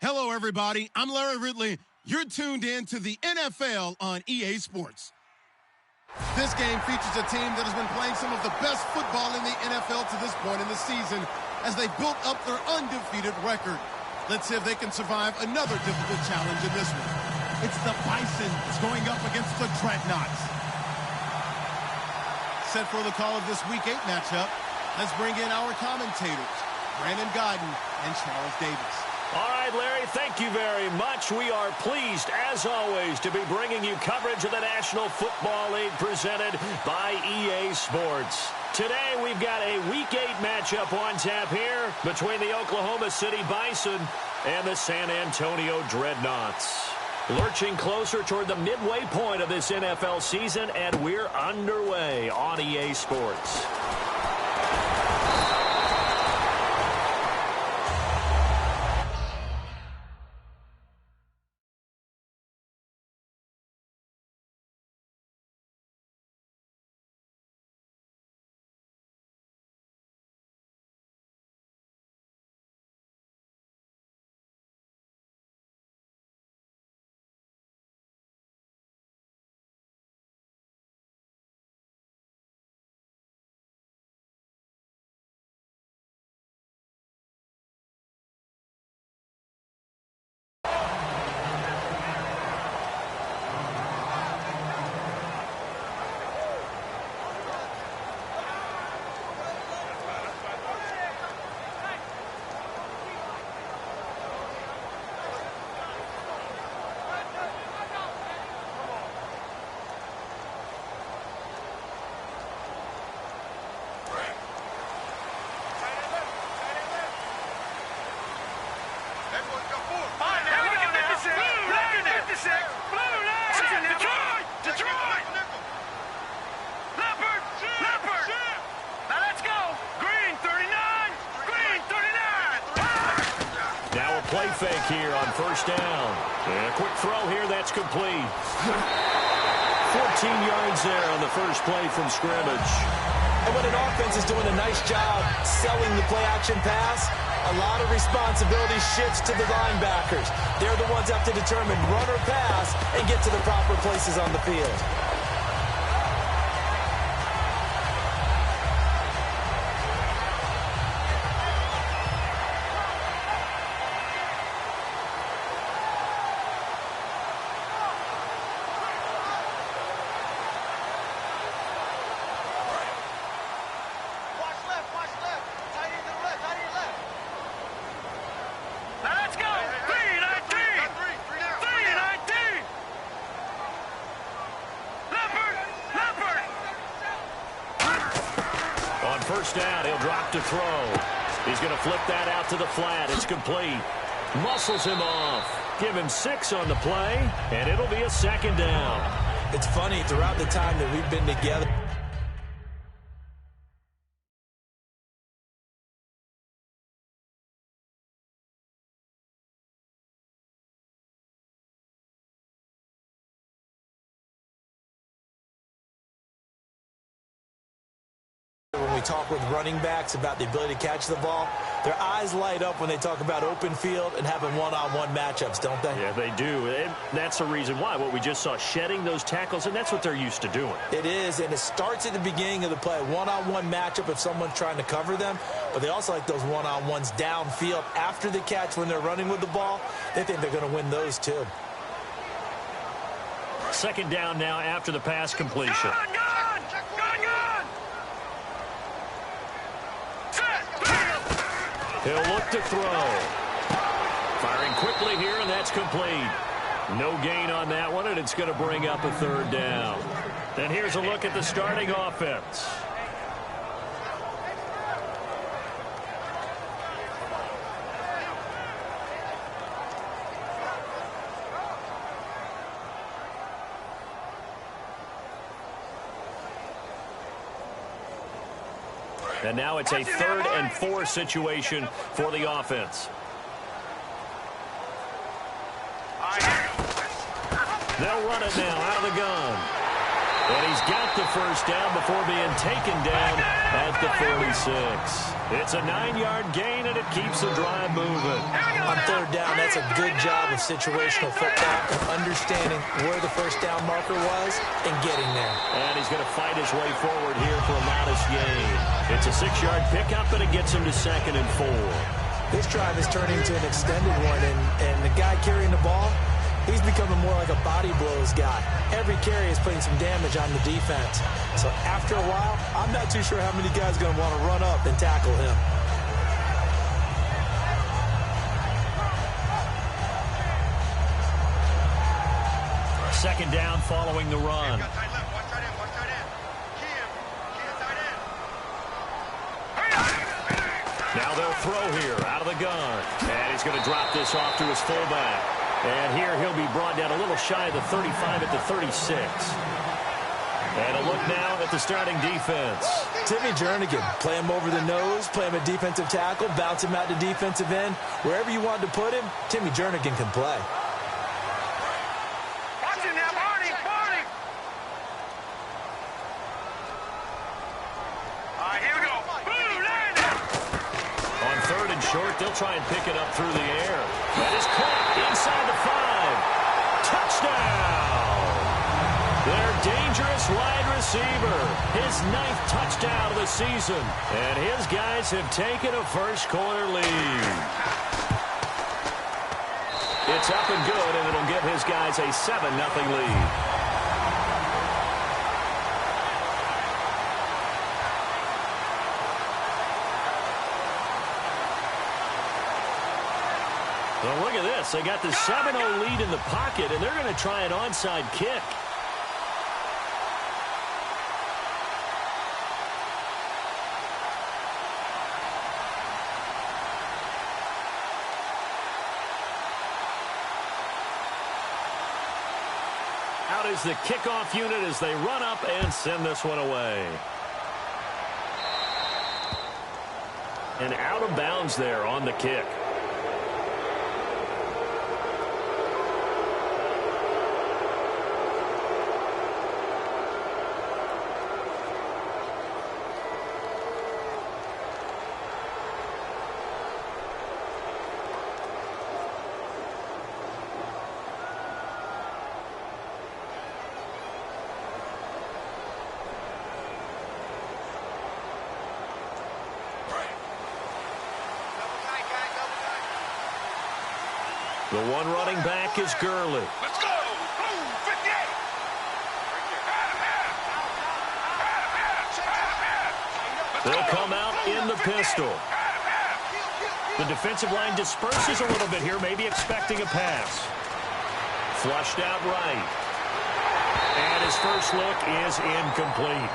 Hello, everybody. I'm Larry Ridley. You're tuned in to the NFL on EA Sports. This game features a team that has been playing some of the best football in the NFL to this point in the season as they built up their undefeated record. Let's see if they can survive another difficult challenge in this one. It's the Bisons going up against the Dreadnoughts. Set for the call of this Week 8 matchup, let's bring in our commentators, Brandon Godden and Charles Davis. All right, Larry, thank you very much. We are pleased, as always, to be bringing you coverage of the National Football League presented by EA Sports. Today, we've got a Week 8 matchup on tap here between the Oklahoma City Bison and the San Antonio Dreadnoughts. Lurching closer toward the midway point of this NFL season, and we're underway on EA Sports. Play fake here on first down. And a quick throw here, that's complete. 14 yards there on the first play from scrimmage. And when an offense is doing a nice job selling the play-action pass, a lot of responsibility shifts to the linebackers. They're the ones that have to determine run or pass and get to the proper places on the field. First down, he'll drop to throw. He's going to flip that out to the flat. It's complete. Muscles him off. Give him 6 on the play, and it'll be a second down. It's funny, throughout the time that we've been together, when we talk with running backs about the ability to catch the ball, their eyes light up when they talk about open field and having one-on-one matchups, don't they? Yeah, they do. And that's the reason why. What we just saw, shedding those tackles, and that's what they're used to doing. It is, and it starts at the beginning of the play. One-on-one matchup if someone's trying to cover them, but they also like those one-on-ones downfield after the catch when they're running with the ball. They think they're going to win those, too. Second down now after the pass completion. He'll look to throw. Firing quickly here, and that's complete. No gain on that one, and it's going to bring up a third down. And here's a look at the starting offense. And now it's a 3rd and 4 situation for the offense. They'll run it now out of the gun. And he's got the first down before being taken down at the 46. It's a 9-yard gain, and it keeps the drive moving. On third down, that's a good job of situational football and understanding where the first down marker was and getting there. And he's going to fight his way forward here for a modest gain. It's a 6-yard pickup, and it gets him to 2nd and 4. This drive is turning into an extended one, and the guy carrying the ball, he's becoming more like a body blows guy. Every carry is putting some damage on the defense. So after a while, I'm not too sure how many guys are going to want to run up and tackle him. Second down following the run. Now they'll throw here out of the gun. And he's going to drop this off to his fullback. And here he'll be brought down a little shy of the 35 at the 36. And a look now at the starting defense. Timmy Jernigan, play him over the nose, play him at defensive tackle, bounce him out to defensive end. Wherever you want to put him, Timmy Jernigan can play. Watch it now, Barney! All right, here we go. Boom, landed! On third and short, they'll try and pick it up through the air. That is caught inside the 5. Touchdown! Their dangerous wide receiver. His 9th touchdown of the season. And his guys have taken a first-quarter lead. It's up and good, and it'll give his guys a 7-0 lead. Well, look at this. They got the 7-0 lead in the pocket, and they're going to try an onside kick. Out is the kickoff unit as they run up and send this one away. And out of bounds there on the kick. The one running back is Gurley. Let's go! Boom, 58! They'll come out in the pistol. The defensive line disperses a little bit here, maybe expecting a pass. Flushed out right. And his first look is incomplete.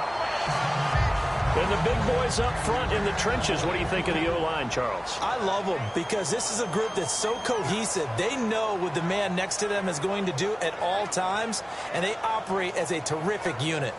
And the big boys up front in the trenches. What do you think of the O-line, Charles? I love them because this is a group that's so cohesive. They know what the man next to them is going to do at all times, and they operate as a terrific unit.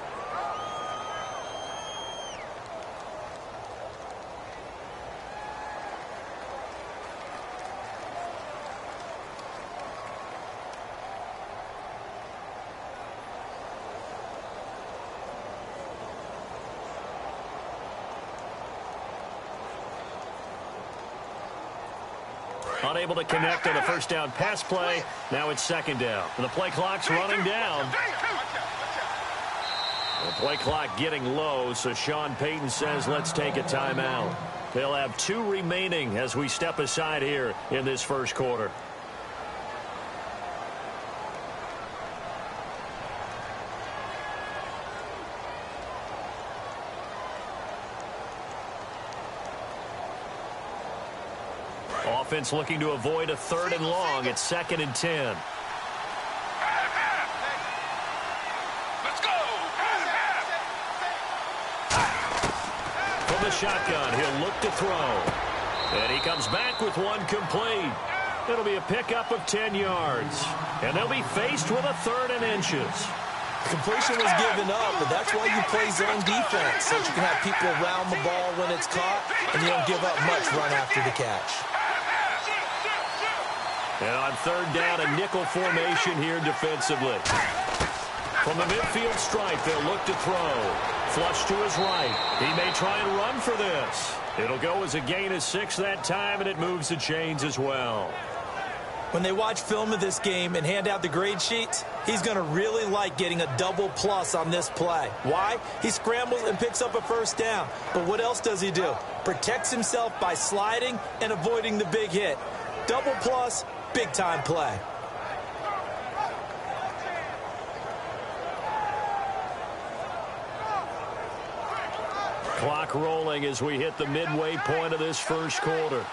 Unable to connect on the first down pass play. Now it's second down. And the play clock's running down. The play clock getting low, so Sean Payton says let's take a timeout. They'll have 2 remaining as we step aside here in this first quarter. Offense looking to avoid a 3rd and long. It's 2nd and 10. Let's go! From the shotgun, he'll look to throw. And he comes back with one complete. It'll be a pickup of 10 yards. And they'll be faced with a 3rd and inches. Completion was given up, but that's why you play zone defense, so that you can have people around the ball when it's caught, and you don't give up much run after the catch. And on 3rd down, a nickel formation here defensively. From the midfield stripe, they'll look to throw. Flush to his right. He may try and run for this. It'll go as a gain of 6 that time, and it moves the chains as well. When they watch film of this game and hand out the grade sheets, he's going to really like getting a double plus on this play. Why? He scrambles and picks up a first down. But what else does he do? Protects himself by sliding and avoiding the big hit. Double plus, big-time play. Clock rolling as we hit the midway point of this first quarter.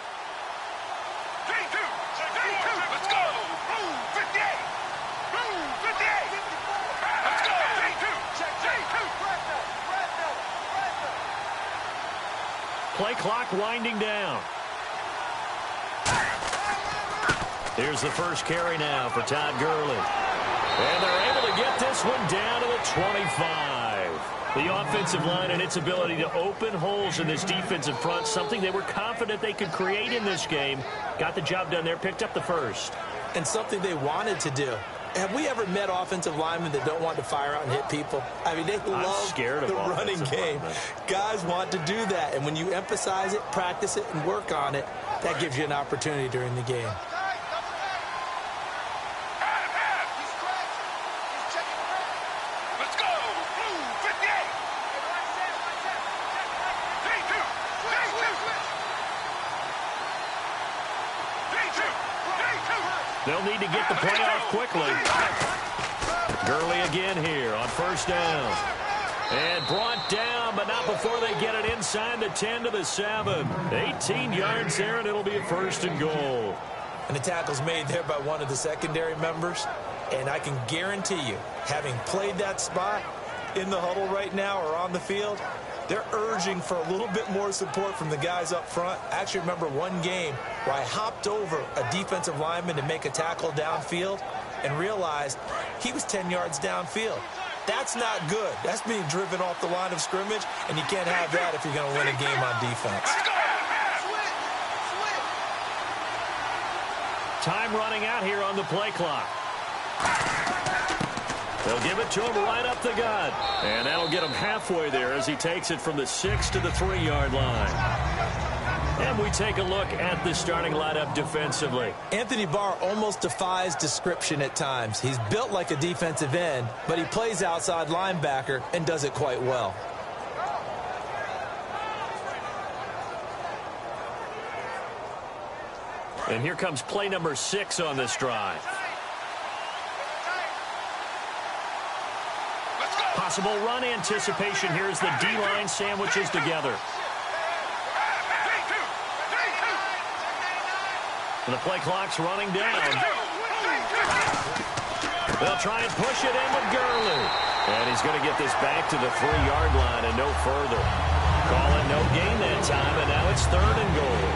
Play clock winding down. Here's the first carry now for Todd Gurley. And they're able to get this one down to the 25. The offensive line and its ability to open holes in this defensive front, something they were confident they could create in this game. Got the job done there, picked up the first. And something they wanted to do. Have we ever met offensive linemen that don't want to fire out and hit people? I mean, they love the running game. Guys want to do that. And when you emphasize it, practice it, and work on it, that gives you an opportunity during the game. Let's go! Blue 58! They'll need to get the play off quickly. Gurley again here on first down. And brought down, but not before they get it inside the 10 to the 7. 18 yards there, and it'll be a first and goal. And the tackle's made there by one of the secondary members. And I can guarantee you, having played that spot in the huddle right now or on the field, they're urging for a little bit more support from the guys up front. I actually remember one game where I hopped over a defensive lineman to make a tackle downfield and realized he was 10 yards downfield. That's not good. That's being driven off the line of scrimmage, and you can't have that if you're going to win a game on defense. Time running out here on the play clock. They'll give it to him right up the gut. And that'll get him halfway there as he takes it from the 6 to the 3-yard line. And we take a look at the starting lineup defensively. Anthony Barr almost defies description at times. He's built like a defensive end, but he plays outside linebacker and does it quite well. And here comes play number 6 on this drive. Possible run anticipation here as the D-line sandwiches together. And the play clock's running down. They'll try and push it in with Gurley. And he's going to get this back to the 3-yard line and no further. Call it no gain that time, and now it's 3rd and goal.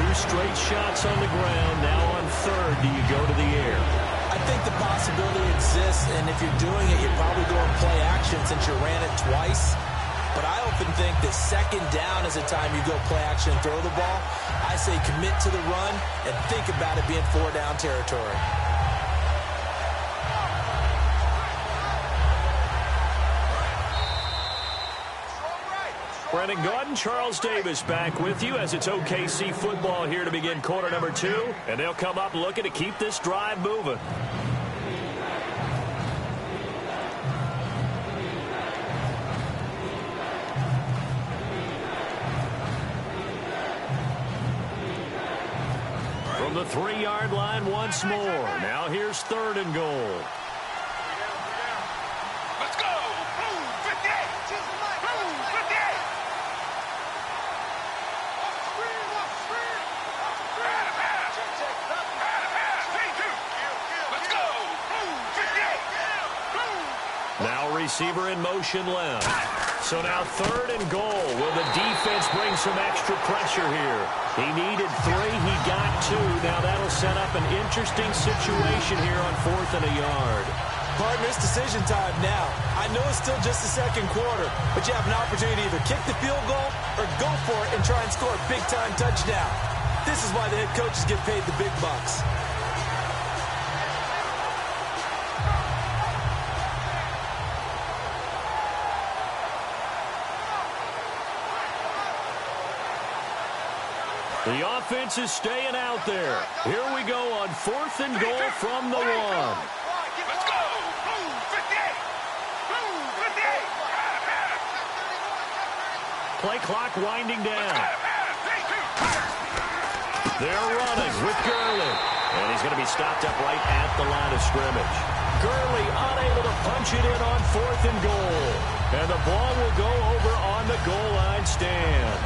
2 straight shots on the ground. Now on 3rd, do you go to the air? I think the possibility exists, and if you're doing it, you're probably going play action since you ran it twice. But I often think that 2nd down is the time you go play action and throw the ball. I say commit to the run and think about it being 4-down territory. Brandon Gaudin, Charles Davis back with you as it's OKC football here to begin quarter number 2. And they'll come up looking to keep this drive moving. From the 3-yard line once more. Now here's 3rd and goal. Let's go! Blue 58! Blue 58! Let's go! Blue 58! Now receiver in motion left. So now 3rd and goal. Will the defense bring some extra pressure here? He needed 3. He got 2. Now that'll set up an interesting situation here on 4th and a yard. Partner, it's decision time now. I know it's still just the 2nd quarter, but you have an opportunity to either kick the field goal or go for it and try and score a big-time touchdown. This is why the head coaches get paid the big bucks. The offense is staying out there. Here we go on 4th and goal from the 1. Let's go. 58. 58. Play clock winding down. They're running with Gurley. And he's going to be stopped up right at the line of scrimmage. Gurley unable to punch it in on 4th and goal. And the ball will go over on the goal line stand.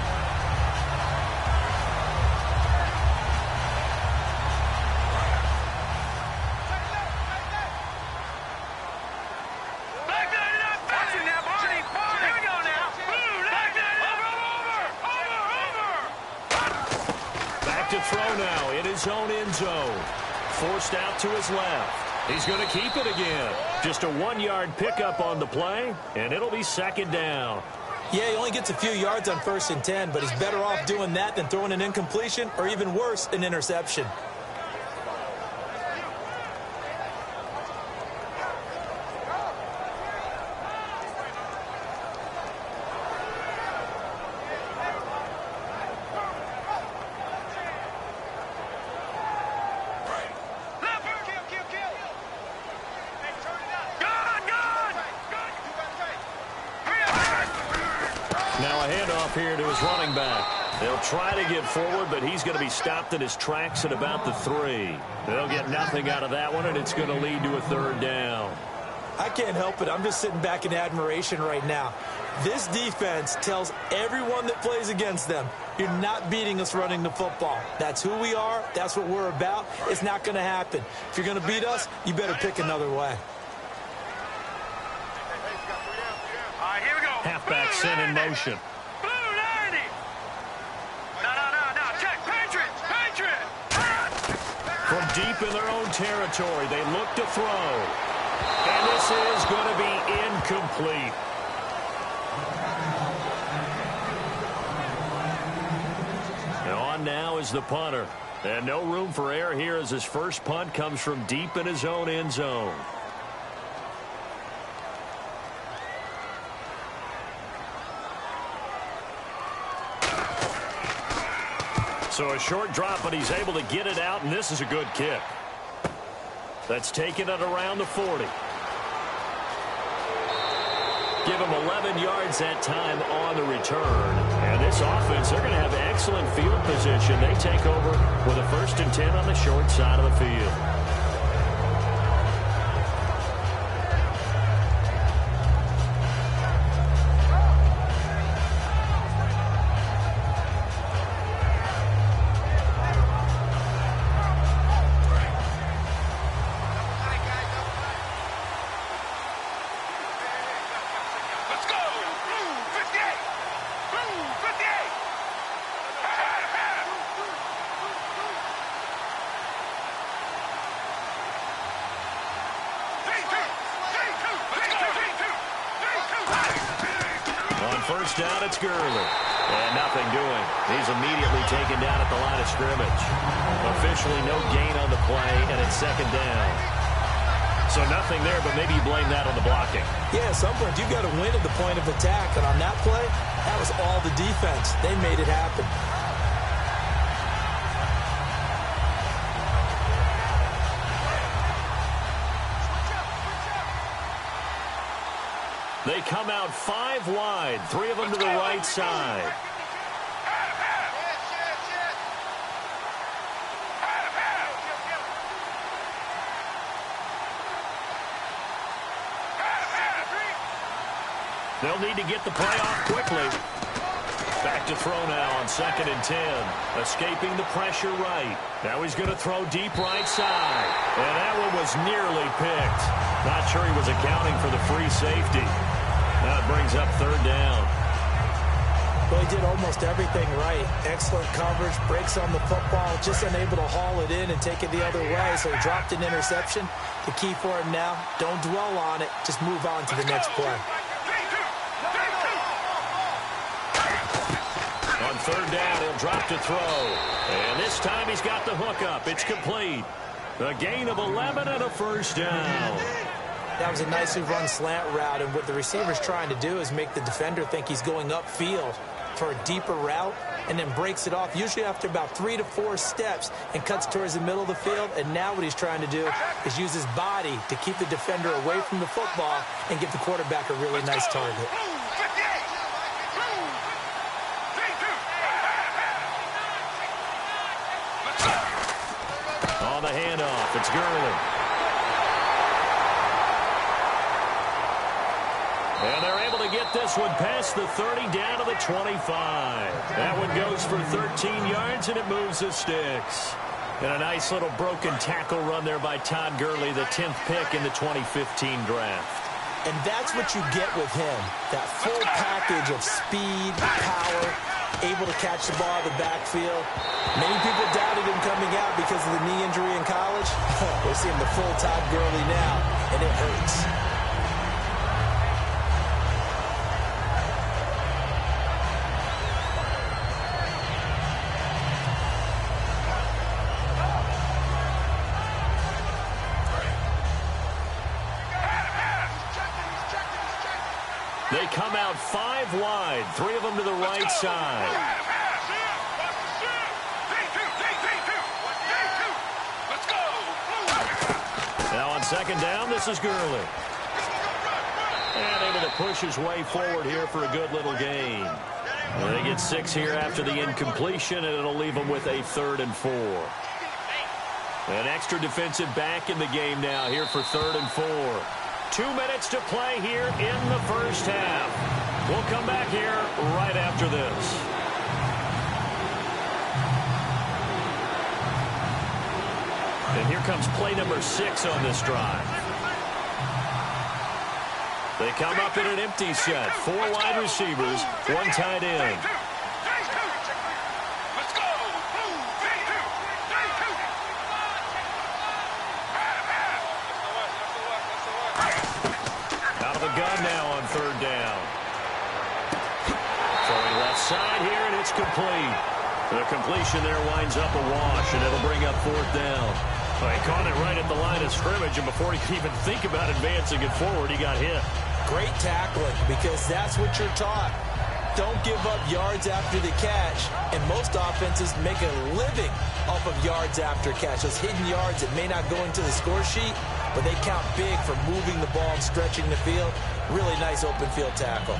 To throw now in his own end zone. Forced out to his left. He's going to keep it again. Just a 1-yard pickup on the play, and it'll be 2nd down. Yeah, he only gets a few yards on 1st and 10, but he's better off doing that than throwing an incompletion or even worse, an interception. Here to his running back. They'll try to get forward, but he's going to be stopped in his tracks at about the 3. They'll get nothing out of that one, and it's going to lead to a 3rd down. I can't help it. I'm just sitting back in admiration right now. This defense tells everyone that plays against them, you're not beating us running the football. That's who we are. That's what we're about. It's not going to happen. If you're going to beat us, you better pick another way. All right, here we go. Halfback sent in motion. From deep in their own territory, they look to throw. And this is going to be incomplete. And on now is the punter. And no room for error here as his first punt comes from deep in his own end zone. So a short drop, but he's able to get it out, and this is a good kick. That's taken it around the 40. Give him 11 yards that time on the return. And this offense, they're going to have excellent field position. They take over with a 1st and 10 on the short side of the field. First down, it's Gurley. And nothing doing. He's immediately taken down at the line of scrimmage. Officially no gain on the play, and it's 2nd down. So nothing there, but maybe you blame that on the blocking. Yeah, at some point, you've got to win at the point of attack. And on that play, that was all the defense. They made it happen. They come out 5 wide, 3 of them to the right side. They'll need to get the play off quickly. Back to throw now on 2nd and 10. Escaping the pressure right. Now he's going to throw deep right side. And that one was nearly picked. Not sure he was accounting for the free safety. That brings up 3rd down. Well, he did almost everything right. Excellent coverage, breaks on the football, just unable to haul it in and take it the other way, so he dropped an interception. The key for him now, don't dwell on it, just move on to the next play. On 3rd down, he'll drop to throw. And this time he's got the hook up. It's complete. A gain of 11 and a 1st down. That was a nicely run slant route, and what the receiver's trying to do is make the defender think he's going upfield. for a deeper route and then breaks it off, usually after about 3 to 4 steps, and cuts towards the middle of the field. And now what he's trying to do is use his body to keep the defender away from the football and give the quarterback a really nice target. On the handoff, it's Gurley. And they're able to get this one past the 30 down to the 25. That one goes for 13 yards, and it moves the sticks. And a nice little broken tackle run there by Todd Gurley, the 10th pick in the 2015 draft. And that's what you get with him, that full package of speed, power, able to catch the ball in the backfield. Many people doubted him coming out because of the knee injury in college. We're seeing the full Todd Gurley now, and it hurts. They come out 5 wide, 3 of them to the right side. Now on second down, this is Gurley. And able to push his way forward here for a good little gain. And they get 6 here after the incompletion, and it'll leave them with a 3rd and 4. An extra defensive back in the game now here for 3rd and 4. 2 minutes to play here in the first half. We'll come back here right after this. And here comes play number 6 on this drive. They come up in an empty set. 4 wide receivers, 1 tight end. Gun now on 3rd down. Throwing left side here, and it's complete. The completion there winds up a wash, and it'll bring up 4th down. Well, he caught it right at the line of scrimmage, and before he could even think about advancing it forward, he got hit. Great tackling, because that's what you're taught. Don't give up yards after the catch, and most offenses make a living off of yards after catch. Those hidden yards that may not go into the score sheet, but they count big for moving the ball and stretching the field. Really nice open field tackle.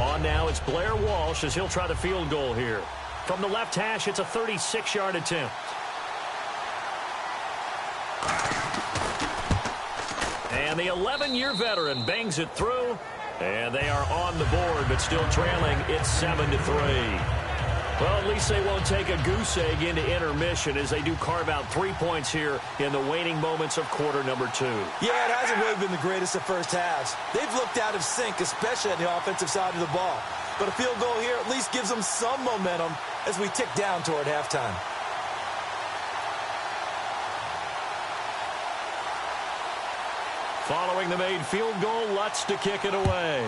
On now, it's Blair Walsh as he'll try the field goal here. From the left hash, it's a 36-yard attempt. And the 11-year veteran bangs it through, and they are on the board, but still trailing. It's 7-3. Well, at least they won't take a goose egg into intermission as they do carve out 3 points here in the waning moments of quarter number 2. Yeah, it hasn't really been the greatest of first halves. They've looked out of sync, especially on the offensive side of the ball. But a field goal here at least gives them some momentum as we tick down toward halftime. Following the made field goal, Lutz to kick it away.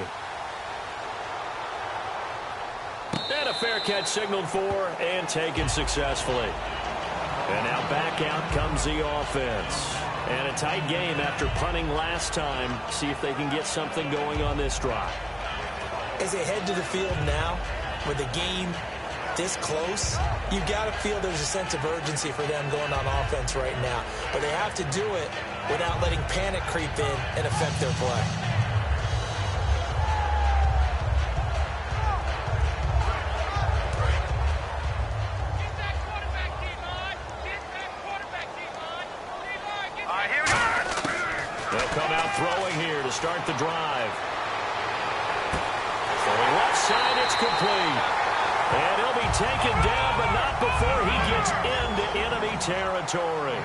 And a fair catch signaled for and taken successfully. And now back out comes the offense. And a tight game after punting last time. See if they can get something going on this drive. As they head to the field now, with the game this close, you've got to feel there's a sense of urgency for them going on offense right now. But they have to do it without letting panic creep in and affect their play. Throwing here to start the drive. Throwing left side, it's complete. And he'll be taken down, but not before he gets into enemy territory.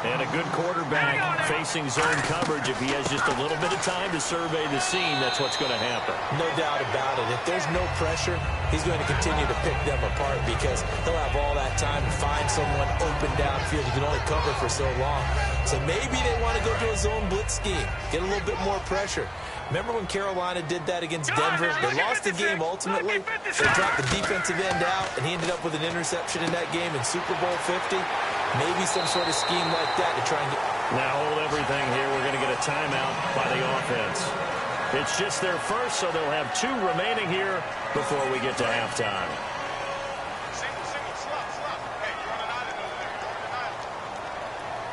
And a good quarterback facing zone coverage. If he has just a little bit of time to survey the scene, that's what's going to happen. No doubt about it. If there's no pressure, he's going to continue to pick them apart because he'll have all that time to find someone open downfield. He can only cover for so long. So maybe they want to go to a zone blitz scheme, get a little bit more pressure. Remember when Carolina did that against Denver? They lost the game ultimately. They dropped the defensive end out, and he ended up with an interception in that game in Super Bowl 50. Maybe some sort of scheme like that to try and get... Now hold everything here. We're going to get a timeout by the offense. It's just their first, so they'll have 2 remaining here before we get to halftime.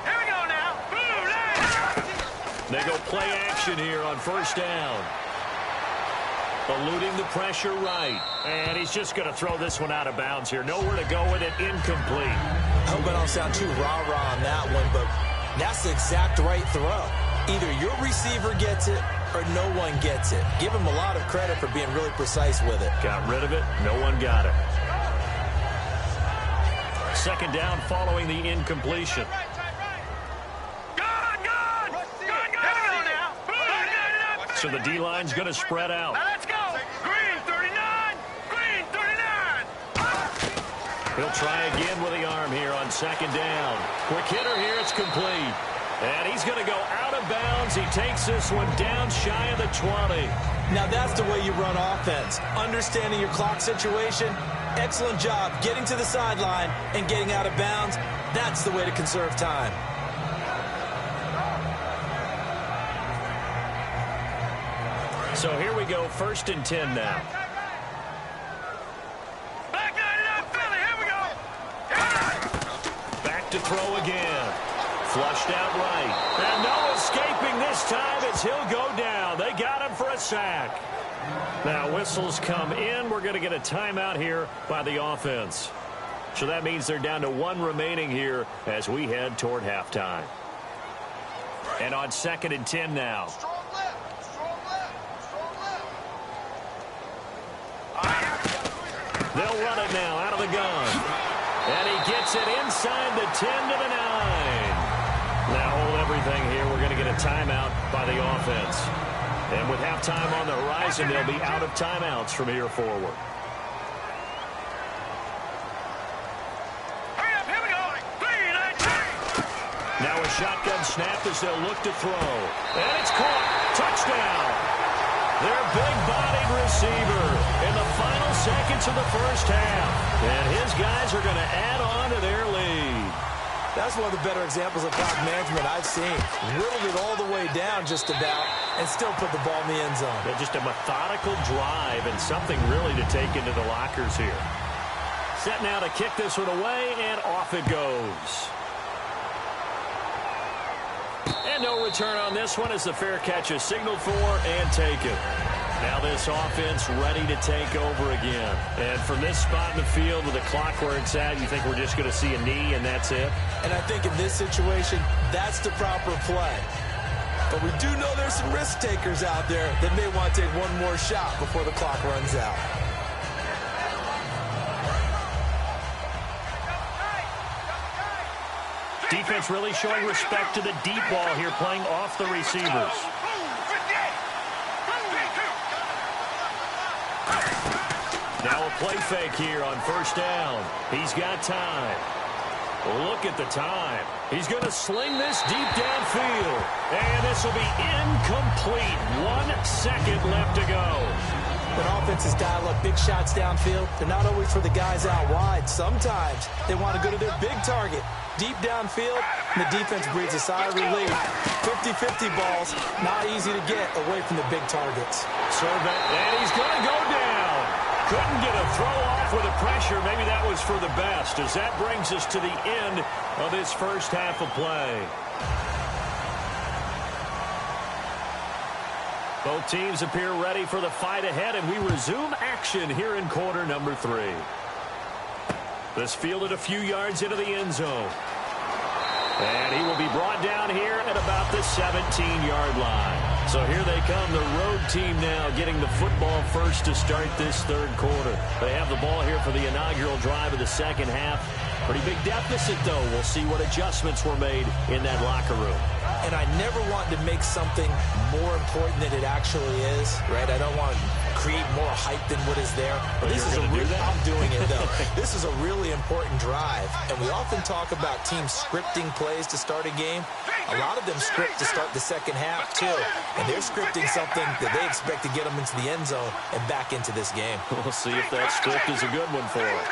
Here we go now. They go play action here on first down. Eluding the pressure right. And he's just going to throw this one out of bounds here. Nowhere to go with it. Incomplete. I hope I don't sound too rah-rah on that one, but that's the exact right throw. Either your receiver gets it or no one gets it. Give him a lot of credit for being really precise with it. Got rid of it. No one got it. Second down following the incompletion. So the D-line's going to spread out. Now let's go. Green 39. Green 39. He'll try again with the arm here on second down. Quick hitter here. It's complete. And he's going to go out of bounds. He takes this one down shy of the 20. Now that's the way you run offense. Understanding your clock situation. Excellent job getting to the sideline and getting out of bounds. That's the way to conserve time. So here we go, 1st and 10 now. Back 99 Philly. Here we go. Back to throw again. Flushed out right. And no escaping this time as he'll go down. They got him for a sack. Now whistles come in. We're going to get a timeout here by the offense. So that means they're down to 1 remaining here as we head toward halftime. And on 2nd and 10 now. They'll run it now out of the gun. And he gets it inside the 10 to the 9. Now hold everything here. We're going to get a timeout by the offense. And with halftime on the horizon, they'll be out of timeouts from here forward. Hurry up. Here we go. Green 19. Now a shotgun snap as they'll look to throw. And it's caught. Touchdown. Their big-bodied receiver in the final seconds of the first half. And his guys are going to add on to their lead. That's one of the better examples of clock management I've seen. Whittled it all the way down just about and still put the ball in the end zone. Yeah, just a methodical drive and something really to take into the lockers here. Set now to kick this one away, and off it goes. And no return on this one as the fair catch is signaled for and taken. Now this offense ready to take over again. And from this spot in the field with the clock where it's at, you think we're just going to see a knee and that's it? And I think in this situation, that's the proper play. But we do know there's some risk takers out there that may want to take one more shot before the clock runs out. Defense really showing respect to the deep ball here, playing off the receivers. Now a play fake here on first down. He's got time. Look at the time. He's going to sling this deep downfield. And this will be incomplete. 1 second left to go. When offenses dial up big shots downfield, they're not always for the guys out wide. Sometimes they want to go to their big target. Deep downfield, and the defense breathes a sigh of relief. 50-50 balls, not easy to get away from the big targets. And he's going to go down. Couldn't get a throw off with the pressure. Maybe that was for the best, as that brings us to the end of this first half of play. Both teams appear ready for the fight ahead, and we resume action here in quarter number 3. This fielded a few yards into the end zone. And he will be brought down here at about the 17-yard line. So here they come, the road team now getting the football first to start this third quarter. They have the ball here for the inaugural drive of the second half. Pretty big deficit, though. We'll see what adjustments were made in that locker room. And I never want to make something more important than it actually is, right? I don't want to create more hype than what is there. But this is I'm doing it, though. This is a really important drive. And we often talk about teams scripting plays to start a game. A lot of them script to start the second half, too. And they're scripting something that they expect to get them into the end zone and back into this game. We'll see if that script is a good one for them.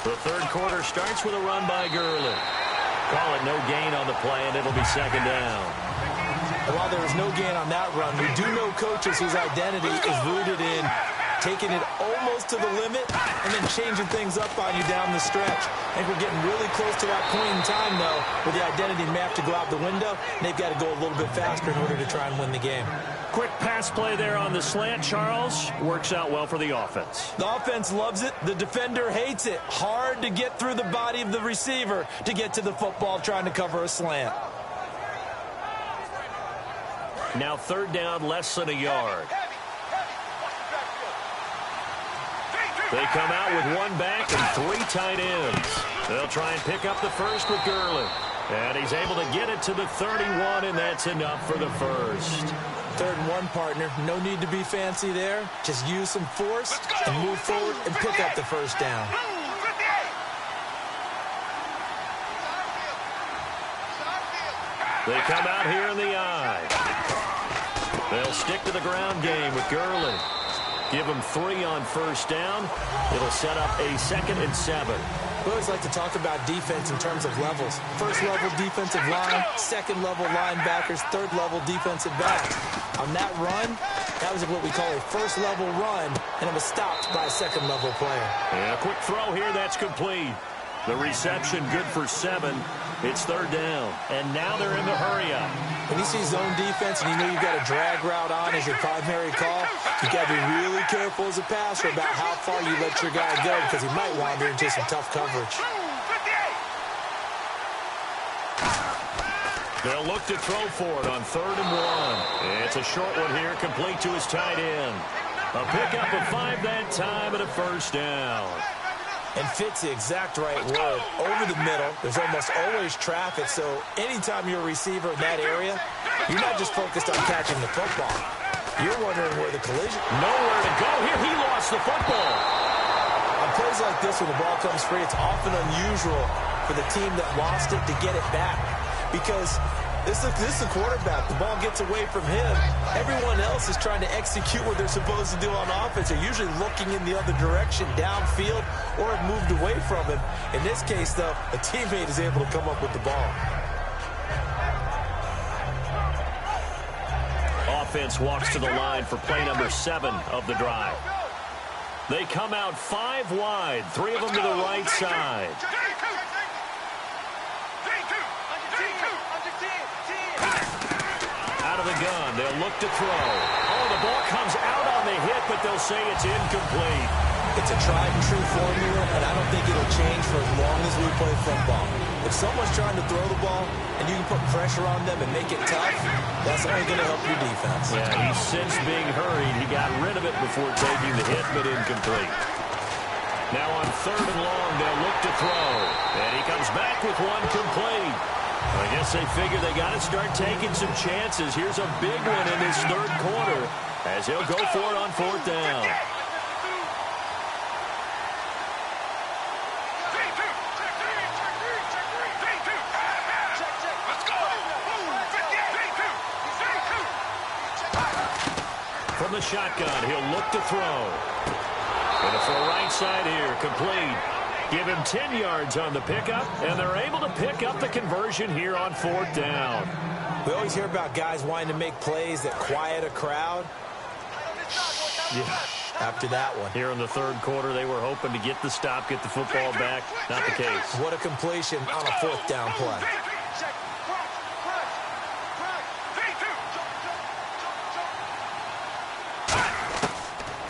The third quarter starts with a run by Gurley. Call it no gain on the play, and it'll be second down. And while there was no gain on that run, we do know coaches whose identity is rooted in taking it almost to the limit and then changing things up on you down the stretch. I think we're getting really close to that point in time, though, where the identity map to go out the window, and they've got to go a little bit faster in order to try and win the game. Quick pass play there on the slant, Charles. Works out well for the offense. The offense loves it. The defender hates it. Hard to get through the body of the receiver to get to the football trying to cover a slant. Now 3rd down, less than a yard. They come out with 1 back and 3 tight ends. They'll try and pick up the first with Gurley. And he's able to get it to the 31, and that's enough for the first. 3rd and 1, partner. No need to be fancy there. Just use some force and move forward and pick up the first down. They come out here in the eye. They'll stick to the ground game with Gurley. Give them 3 on 1st down. It'll set up a 2nd and 7. We always like to talk about defense in terms of levels. 1st level defensive line, 2nd level linebackers, 3rd level defensive backs. On that run, that was what we call a 1st level run, and it was stopped by a 2nd level player. Yeah, quick throw here, that's complete. The reception good for 7. It's 3rd down, and now they're in the hurry-up. When you see zone defense and you know you've got a drag route on as your primary call, you've got to be really careful as a passer about how far you let your guy go because he might wander into some tough coverage. They'll look to throw for it on 3rd and 1. It's a short one here, complete to his tight end. A pickup of 5 that time and a 1st down. And fit's the exact right word. Over the middle, there's almost always traffic, so anytime you're a receiver in that area, you're not just focused on catching the football. You're wondering where the collision... Nowhere to go here. He lost the football. On plays like this, when the ball comes free, it's often unusual for the team that lost it to get it back. Because this is the quarterback. The ball gets away from him. Everyone else is trying to execute what they're supposed to do on offense. They're usually looking in the other direction, downfield, or have moved away from him. In this case, though, a teammate is able to come up with the ball. Offense walks to the line for play number 7 of the drive. They come out 5 wide, 3 of them to the right side. Out of the gun, they'll look to throw. Oh, the ball comes out on the hit, but they'll say it's incomplete. It's a tried-and-true formula, and I don't think it'll change for as long as we play football. If someone's trying to throw the ball and you can put pressure on them and make it tough, that's only going to help your defense. Yeah, he's since being hurried. He got rid of it before taking the hit, but incomplete. Now on 3rd and long, they'll look to throw. And he comes back with one complete. I guess they figure they got to start taking some chances. Here's a big one in this 3rd quarter as he'll go for it on 4th down. From the shotgun, he'll look to throw. And it's the right side here, complete. Give him 10 yards on the pickup, and they're able to pick up the conversion here on 4th down. We always hear about guys wanting to make plays that quiet a crowd. Yeah. After that one. Here in the 3rd quarter, they were hoping to get the stop, get the football back. Not the case. What a completion on a 4th down play.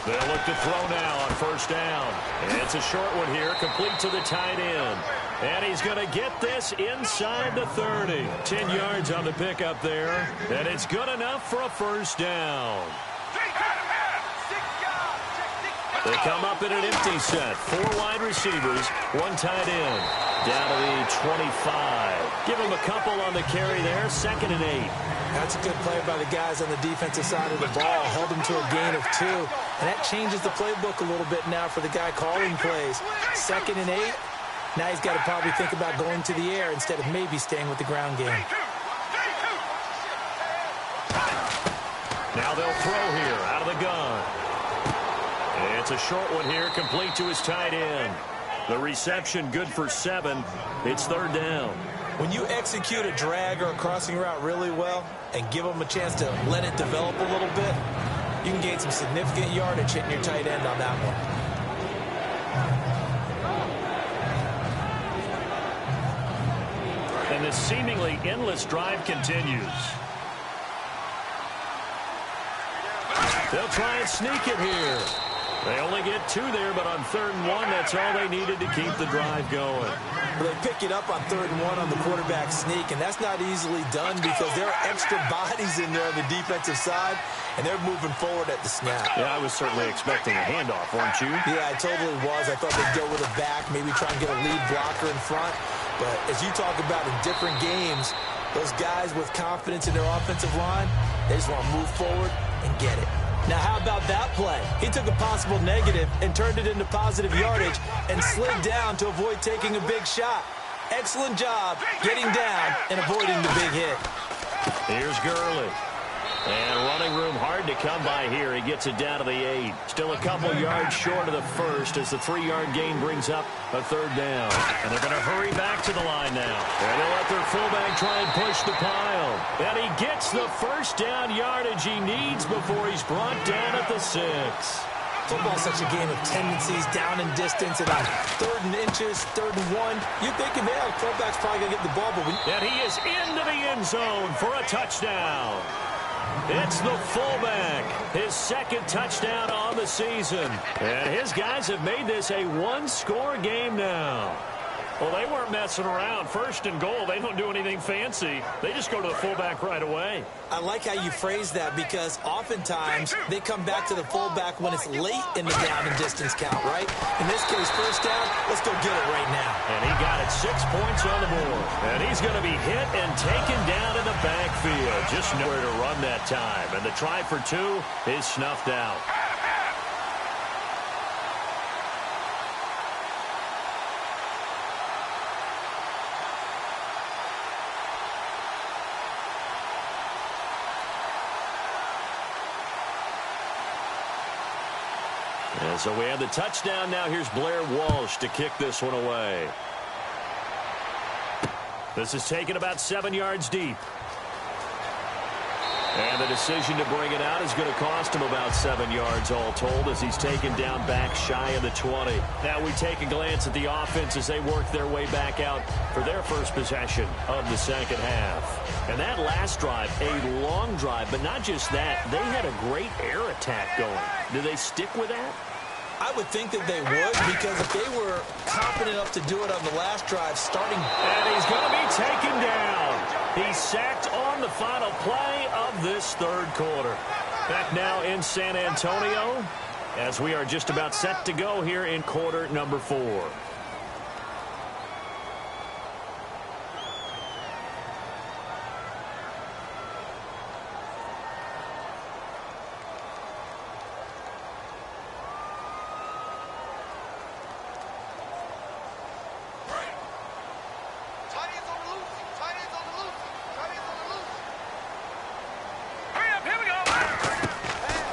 They'll look to throw now on 1st down. And it's a short one here, complete to the tight end. And he's going to get this inside the 30. 10 yards on the pickup there. And it's good enough for a 1st down. They come up in an empty set. 4 wide receivers, 1 tight end. Down to the 25. Give him a couple on the carry there. 2nd and 8. That's a good play by the guys on the defensive side of the ball. Held them to a gain of 2. And that changes the playbook a little bit now for the guy calling plays. 2nd and 8. Now he's got to probably think about going to the air instead of maybe staying with the ground game. Now they'll throw here out of the gun. It's a short one here, complete to his tight end. The reception good for 7. It's 3rd down. When you execute a drag or a crossing route really well and give them a chance to let it develop a little bit, you can gain some significant yardage hitting your tight end on that one. And this seemingly endless drive continues. They'll try and sneak it here. They only get 2 there, but on 3rd and 1, that's all they needed to keep the drive going. Well, they pick it up on 3rd and 1 on the quarterback sneak, and that's not easily done because there are extra bodies in there on the defensive side, and they're moving forward at the snap. Yeah, I was certainly expecting a handoff, weren't you? Yeah, I totally was. I thought they'd go with a back, maybe try and get a lead blocker in front. But as you talk about in different games, those guys with confidence in their offensive line, they just want to move forward and get it. Now, how about that play? He took a possible negative and turned it into positive yardage and slid down to avoid taking a big shot. Excellent job getting down and avoiding the big hit. Here's Gurley. And running room hard to come by here. He gets it down to the 8. Still a couple yards short of the first as the 3-yard gain brings up a 3rd down. And they're going to hurry back to the line now. And they'll let their fullback try and push the pile. And he gets the first down yardage he needs before he's brought down at the 6. Football's such a game of tendencies, down and distance, and on 3rd and inches, 3rd and 1. You're thinking, man, the fullback's probably going to get the ball. But and he is into the end zone for a touchdown. It's the fullback, his 2nd touchdown on the season. And his guys have made this a 1-score game now. Well, they weren't messing around. 1st and goal, they don't do anything fancy. They just go to the fullback right away. I like how you phrase that because oftentimes they come back to the fullback when it's late in the down and distance count, right? In this case, 1st down, let's go get it right now. And he got it 6 points on the board. And he's going to be hit and taken down in the backfield. Just nowhere to run that time. And the try for 2 is snuffed out. And so we have the touchdown now. Here's Blair Walsh to kick this one away. This is taken about 7 yards deep. And the decision to bring it out is going to cost him about 7 yards all told as he's taken down back shy of the 20. Now we take a glance at the offense as they work their way back out for their first possession of the 2nd half. And that last drive, a long drive, but not just that, they had a great air attack going. Do they stick with that? I would think that they would because if they were confident enough to do it on the last drive starting. And he's going to be taken down. He's sacked on the final play of this 3rd quarter. Back now in San Antonio as we are just about set to go here in quarter number 4.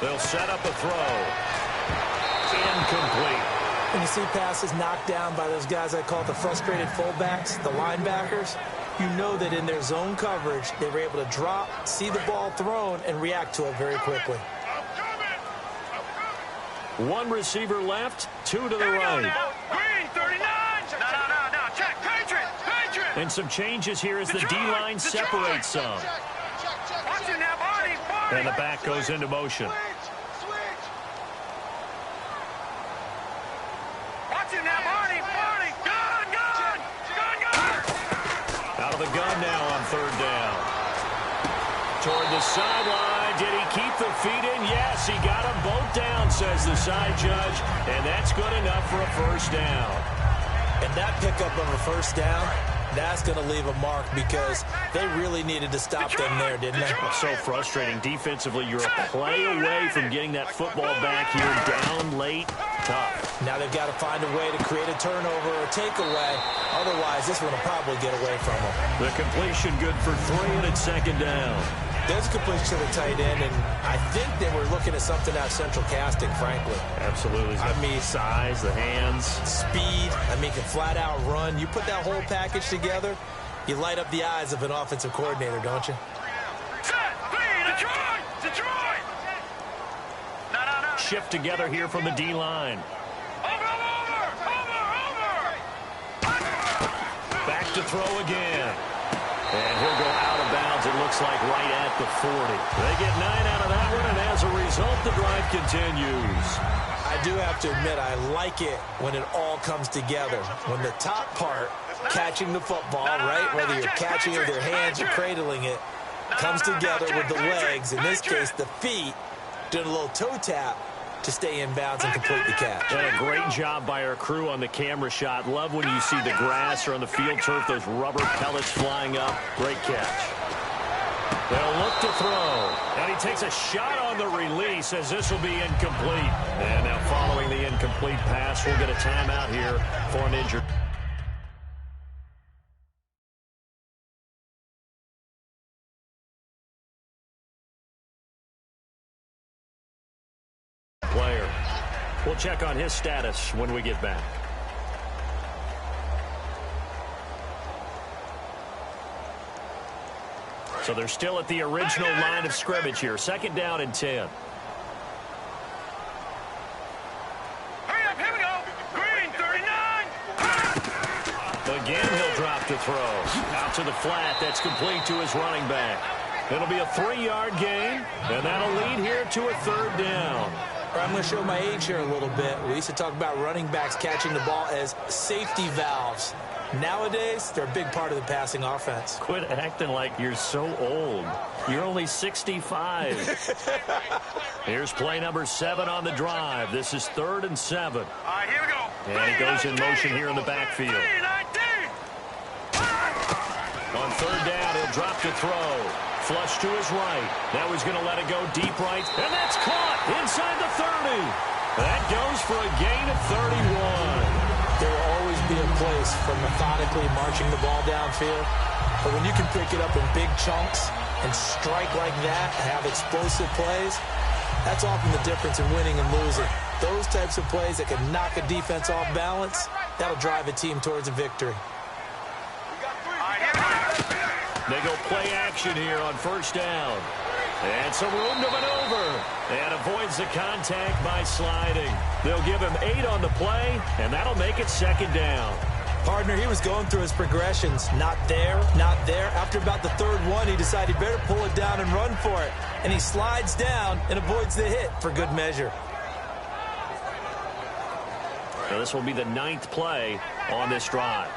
They'll set up a throw. Incomplete. When you see passes knocked down by those guys I call the frustrated fullbacks, the linebackers, you know that in their zone coverage, they were able to drop, see the ball thrown, and react to it very quickly. 1 receiver left, 2 to the right. Green, 39. No. Check. Patriot. And some changes here as the D-line separates some. Watch it now, Barney. And the back goes into motion. Watch it now, Barney. Gun. Out of the gun now on 3rd down. Toward the sideline. Did he keep the feet in? Yes, he got them both down, says the side judge. And that's good enough for a 1st down. And that pickup of a 1st down, that's going to leave a mark because they really needed to stop them there, didn't they? So frustrating. Defensively, you're a play away from getting that football back here down late. Tough. Now they've got to find a way to create a turnover or takeaway. Otherwise, this one will probably get away from them. The completion good for 3 and it's 2nd down. There's a completion to the tight end, and I think they were looking at something out of central casting, frankly. Absolutely. I mean, size, the hands. Speed. I mean, can flat out run. You put that whole package together, You light up the eyes of an offensive coordinator, don't you? Detroit! No. Shift together here from the D-line. Over! Back to throw again. And he'll go out of bounds, it looks like, right at the 40. They get 9 out of that one, and as a result, the drive continues. I do have to admit, I like it when it all comes together. When the top part, catching the football, right, whether you're catching it with your hands or cradling it, comes together with the legs, in this case, the feet, doing a little toe tap to stay in bounds and complete the catch. And a great job by our crew on the camera shot. Love when you see the grass or on the field turf, those rubber pellets flying up. Great catch. They'll look to throw. And he takes a shot on the release as this will be incomplete. And now following the incomplete pass, we'll get a timeout here for an injured player. We'll check on his status when we get back. So they're still at the original line of scrimmage here. 2nd down and 10. Hurry up, here we go. Green, 39. Again, he'll drop to throw. Out to the flat. That's complete to his running back. It'll be a 3-yard gain, and that'll lead here to a 3rd down. I'm going to show my age here a little bit. We used to talk about running backs catching the ball as safety valves. Nowadays, they're a big part of the passing offense. Quit acting like you're so old. You're only 65. Here's play number 7 on the drive. This is 3rd and 7. All right, here we go. And he goes in motion here in the backfield. 3-19. On 3rd down, he'll drop to throw. Flush to his right. Now he's going to let it go deep right. And that's caught inside the 30. That goes for a gain of 31. There will always be a place for methodically marching the ball downfield. But when you can pick it up in big chunks and strike like that, have explosive plays, that's often the difference in winning and losing. Those types of plays that can knock a defense off balance, that'll drive a team towards a victory. They go play action here on 1st down. And some room to maneuver. And avoids the contact by sliding. They'll give him 8 on the play, and that'll make it 2nd down. Partner, he was going through his progressions. Not there, not there. After about the 3rd one, he decided he better pull it down and run for it. And he slides down and avoids the hit for good measure. Now this will be the 9th play on this drive.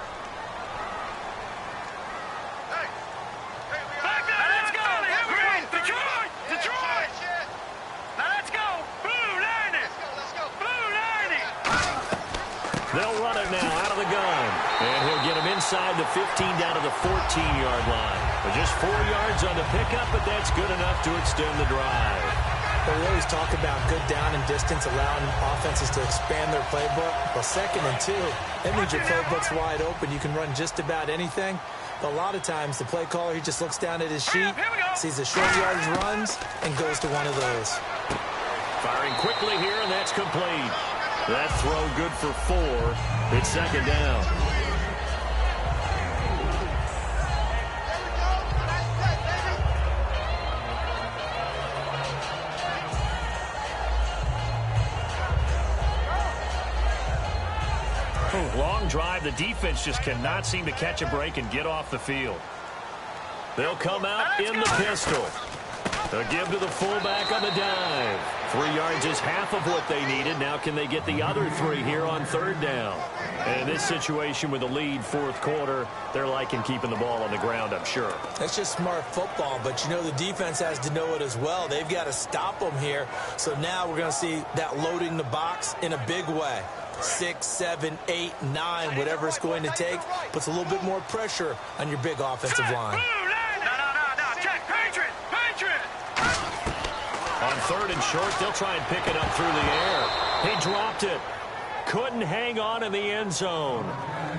They'll run it now out of the gun. And he'll get him inside the 15 down to the 14-yard line. But just 4 yards on the pickup, but that's good enough to extend the drive. Well, we always talk about good down and distance, allowing offenses to expand their playbook. Well, 2nd and 2, that means your playbook's wide open. You can run just about anything. But a lot of times, the play caller, he just looks down at his sheet, sees the short yardage runs, and goes to one of those. Firing quickly here, and that's complete. That throw good for 4. It's 2nd down. Long drive. The defense just cannot seem to catch a break and get off the field. They'll come out in the pistol. They'll give to the fullback on the dive. 3 yards is half of what they needed. Now can they get the other 3 here on 3rd down? And in this situation with the lead 4th quarter, they're liking keeping the ball on the ground, I'm sure. That's just smart football, but you know the defense has to know it as well. They've got to stop them here. So now we're going to see that loading the box in a big way. 6, 7, 8, 9, whatever it's going to take, puts a little bit more pressure on your big offensive line. On 3rd and short, they'll try and pick it up through the air. He dropped it. Couldn't hang on in the end zone.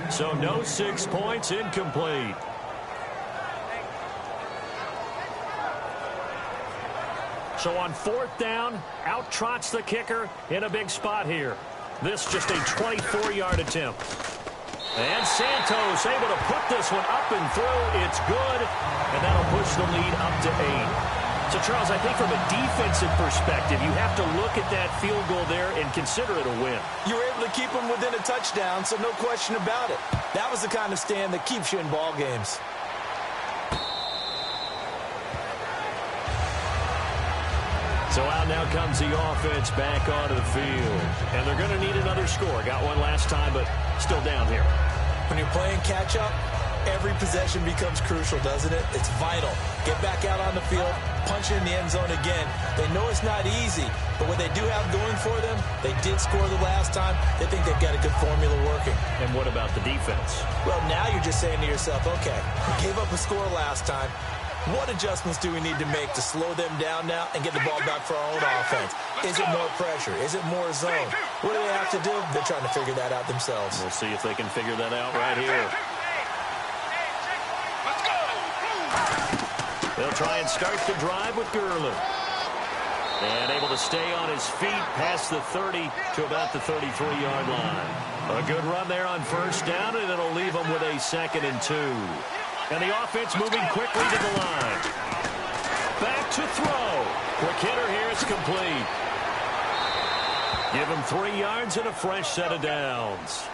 So no 6 points, incomplete. So on 4th down, out trots the kicker in a big spot here. This just a 24-yard attempt. And Santos able to put this one up and through. It's good, and that'll push the lead up to 8. So, Charles, I think from a defensive perspective, you have to look at that field goal there and consider it a win. You were able to keep them within a touchdown, so no question about it. That was the kind of stand that keeps you in ball games. So out now comes the offense back onto the field. And they're going to need another score. Got one last time, but still down here. When you're playing catch-up, every possession becomes crucial, doesn't it? It's vital. Get back out on the field, punch it in the end zone again. They know it's not easy, but what they do have going for them, they did score the last time. They think they've got a good formula working. And what about the defense? Well, now you're just saying to yourself, okay, we gave up a score last time. What adjustments do we need to make to slow them down now and get the ball back for our own offense? Is it more pressure? Is it more zone? What do they have to do? They're trying to figure that out themselves. We'll see if they can figure that out right here. They'll try and start the drive with Gurley. And able to stay on his feet past the 30 to about the 33-yard line. A good run there on first down, and it'll leave them with a 2nd and 2. And the offense moving quickly to the line. Back to throw. Quick hitter here. It's complete. Give him 3 yards and a fresh set of downs.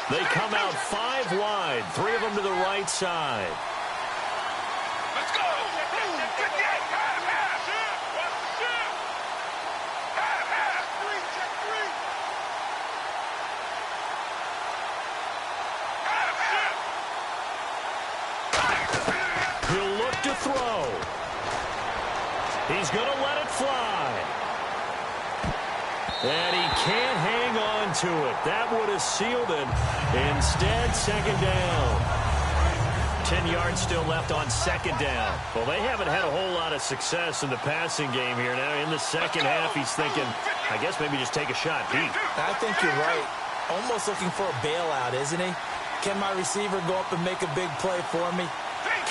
They come out 5 wide. 3 of them to the right side. Let's go. He'll look to throw. He's going to let it fly. And he can't hang on to it. That would have sealed it. Instead, 2nd down. 10 yards still left on 2nd down. Well, they haven't had a whole lot of success in the passing game here. Now, in the second half, he's thinking, I guess maybe just take a shot deep. I think you're right. Almost looking for a bailout, isn't he? Can my receiver go up and make a big play for me?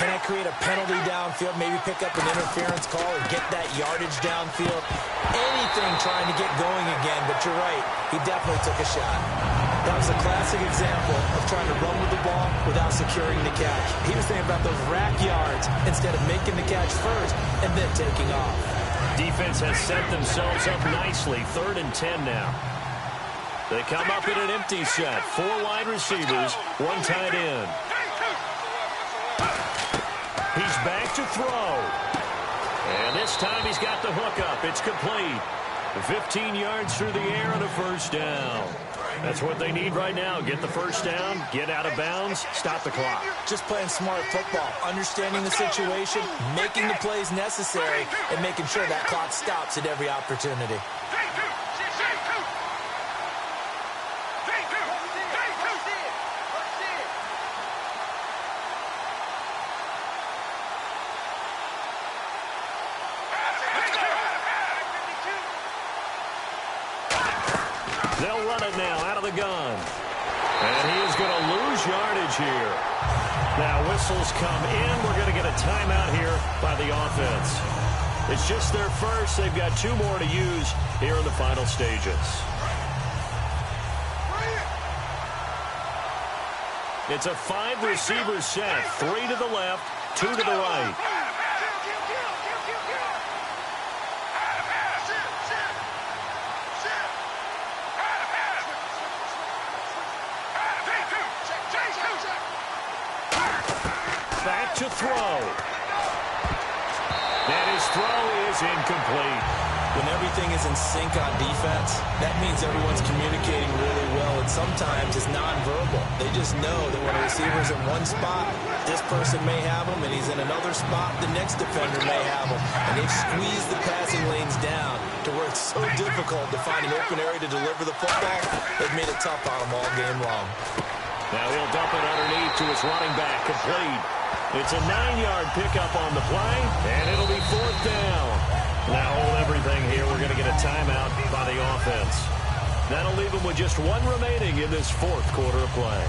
Can I create a penalty downfield, maybe pick up an interference call or get that yardage downfield? Anything trying to get going again, but you're right. He definitely took a shot. That was a classic example of trying to run with the ball without securing the catch. He was thinking about those rack yards instead of making the catch first and then taking off. Defense has set themselves up nicely. 3rd and 10 now. They come up in an empty set. 4 wide receivers, 1 tight end. He's back to throw. And this time he's got the hook up. It's complete. 15 yards through the air and a first down. That's what they need right now. Get the first down, get out of bounds, stop the clock. Just playing smart football, understanding the situation, making the plays necessary, and making sure that clock stops at every opportunity. They'll run it now out of the gun. And he is going to lose yardage here. Now whistles come in. We're going to get a timeout here by the offense. It's just their first. They've got 2 more to use here in the final stages. It's a 5-receiver set. 3 to the left, 2 to the right. Back to throw. And his throw is incomplete. When everything is in sync on defense, that means everyone's communicating really well, and sometimes it's nonverbal. They just know that when a receiver's in one spot, this person may have him, and he's in another spot, the next defender may have him. And they've squeezed the passing lanes down to where it's so difficult to find an open area to deliver the football. They've made it tough on him all game long. Now he'll dump it underneath to his running back, complete. It's a 9-yard pickup on the play, and it'll be 4th down. Now hold everything here. We're going to get a timeout by the offense. That'll leave them with just 1 remaining in this 4th quarter of play.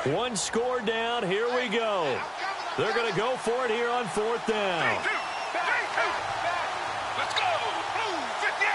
One score down. Here we go. They're going to go for it here on 4th down. Let's go. 58.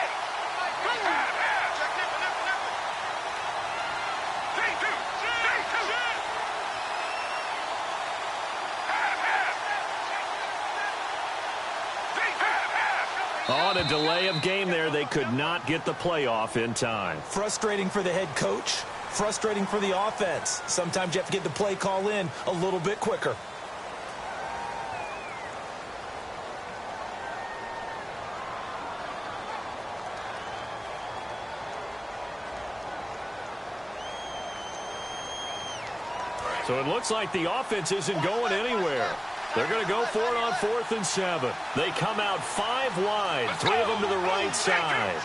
On a delay of game there, they could not get the playoff in time. Frustrating for the head coach. Frustrating for the offense. Sometimes you have to get the play call in a little bit quicker. So it looks like the offense isn't going anywhere. They're going to go for it on 4th and 7. They come out 5 wide, 3 of them to the right side.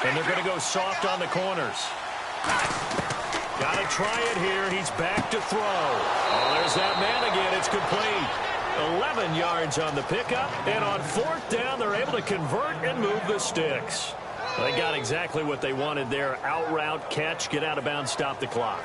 And they're going to go soft on the corners. Got to try it here. He's back to throw. Oh, there's that man again. It's complete. 11 yards on the pickup. And on 4th down, they're able to convert and move the sticks. They got exactly what they wanted there. Out route, catch, get out of bounds, stop the clock.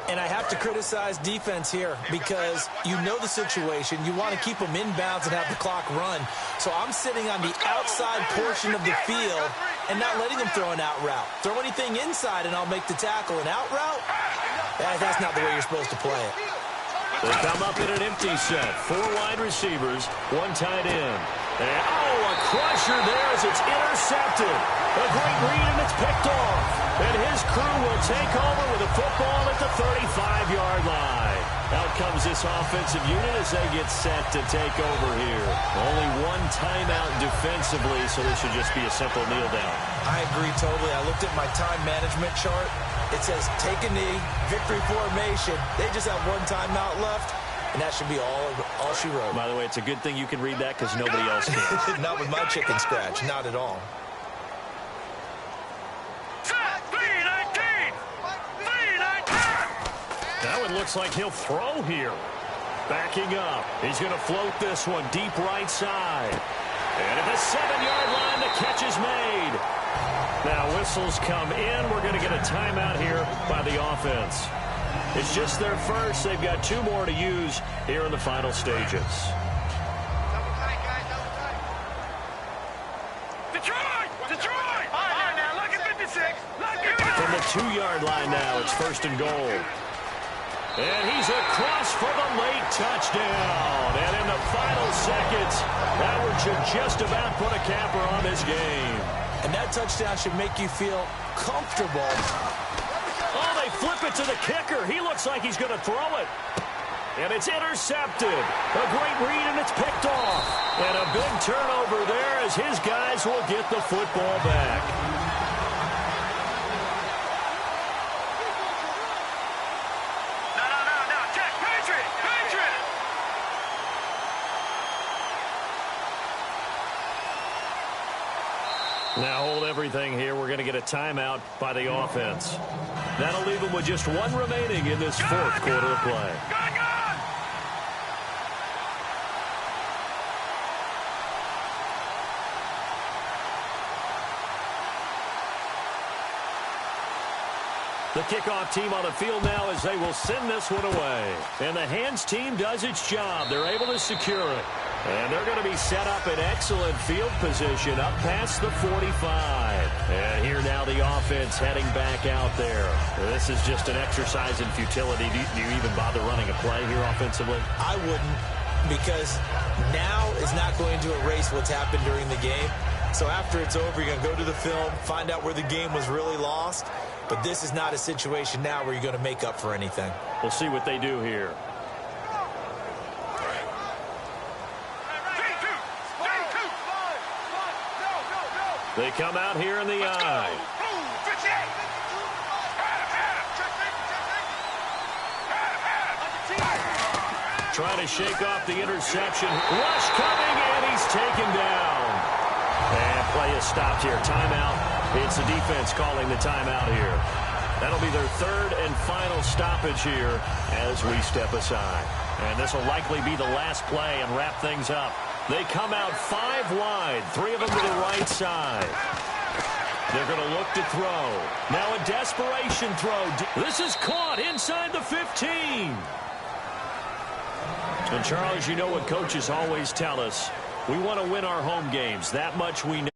And I have to criticize defense here because you know the situation. You want to keep them in bounds and have the clock run. So I'm sitting on the outside portion of the field and not letting them throw an out route. Throw anything inside and I'll make the tackle. An out route? That's not the way you're supposed to play it. They come up in an empty set. 4 wide receivers, 1 tight end. And, a crusher there as it's intercepted. A great read, and it's picked off. And his crew will take over with a football at the 35-yard line. Out comes this offensive unit as they get set to take over here. Only 1 timeout defensively, so this should just be a simple kneel down. I agree totally. I looked at my time management chart. It says take a knee, victory formation. They just have 1 timeout left. And that should be all she wrote. By the way, it's a good thing you can read that because nobody else can. Not with my chicken scratch. Not at all. Now it looks like he'll throw here. Backing up. He's going to float this one deep right side. And at the 7-yard line, the catch is made. Now whistles come in. We're going to get a timeout here by the offense. It's just their first. They've got 2 more to use here in the final stages. Detroit! All right, now, look at 56. From the 2-yard line now, it's 1st and goal. And he's across for the late touchdown. And in the final seconds, Howard should just about put a capper on this game. And that touchdown should make you feel comfortable. Oh, they flip it to the kicker. He looks like he's going to throw it. And it's intercepted. A great read, and it's picked off. And a big turnover there as his guys will get the football back. No. Jack, Patriot! Now hold everything here. We're going to get a timeout by the offense. That'll leave them with just 1 remaining in this 4th quarter of play. The kickoff team on the field now as they will send this one away. And the hands team does its job. They're able to secure it. And they're going to be set up in excellent field position up past the 45. And here now the offense heading back out there. This is just an exercise in futility. Do you even bother running a play here offensively? I wouldn't, because now is not going to erase what's happened during the game. So after it's over, you're going to go to the film, find out where the game was really lost. But this is not a situation now where you're going to make up for anything. We'll see what they do here. They come out here in the eye. Trying to shake off the interception. Rush coming, and he's taken down. And play is stopped here. Timeout. It's the defense calling the timeout here. That'll be their 3rd and final stoppage here as we step aside. And this will likely be the last play and wrap things up. They come out 5 wide, 3 of them to the right side. They're going to look to throw. Now a desperation throw. This is caught inside the 15. And, Charles, you know what coaches always tell us. We want to win our home games. That much we know.